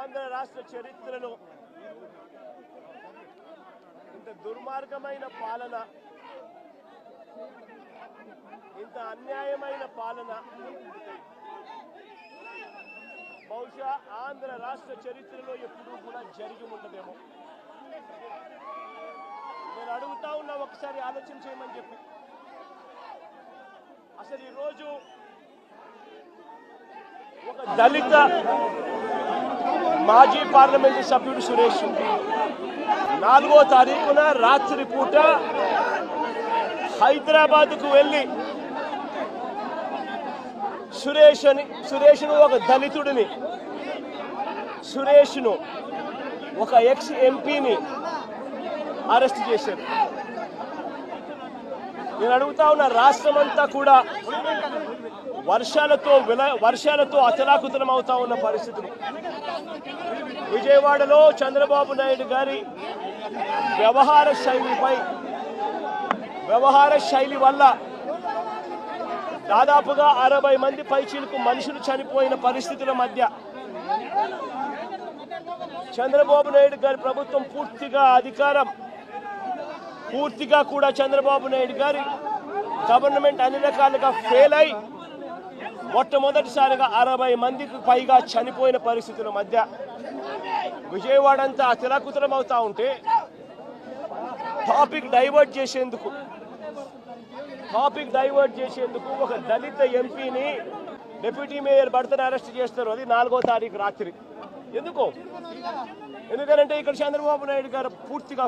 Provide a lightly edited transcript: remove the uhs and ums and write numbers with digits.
ఆంధ్ర రాష్ట్ర చరిత్రలో ఇంత దుర్మార్గమైన పాలన, ఇంత అన్యాయమైన పాలన బహుశా ఆంధ్ర రాష్ట్ర చరిత్రలో ఎప్పుడూ కూడా జరిగి ఉండదేమో. నేను అడుగుతా ఉన్నా, ఒకసారి ఆలోచన చేయమని చెప్పి. అసలు ఈరోజు ఒక దళిత మాజీ పార్లమెంటు సభ్యుడు సురేష్ 4వ తారీఖున రాత్రి పూట హైదరాబాద్కు వెళ్ళి సురేష్ను ఒక దళితుడిని, సురేష్ను ఒక ఎక్స్ ఎంపీని అరెస్ట్ చేశారు. నేను అడుగుతా ఉన్న, రాష్ట్రమంతా కూడా వర్షాలతో అతలాకుతలం అవుతా ఉన్న పరిస్థితులు. విజయవాడలో చంద్రబాబు నాయుడు గారి వ్యవహార శైలి వల్ల దాదాపుగా 60 మంది పైచీలకు మనుషులు చనిపోయిన పరిస్థితుల మధ్య చంద్రబాబు నాయుడు గారి ప్రభుత్వం పూర్తిగా కూడా చంద్రబాబు నాయుడు గారి గవర్నమెంట్ అన్ని రకాలుగా ఫెయిల్ అయి మొట్టమొదటిసారిగా 60 మందికి పైగా చనిపోయిన పరిస్థితుల మధ్య విజయవాడ అంతా అతలాకుతలం అవుతా ఉంటే టాపిక్ డైవర్ట్ చేసేందుకు ఒక దళిత ఎంపీని, డిప్యూటీ మేయర్ భర్తను అరెస్ట్ చేస్తారు. అది 4వ తారీఖు రాత్రి. ఎందుకంటే ఇక్కడ చంద్రబాబు నాయుడు గారు పూర్తిగా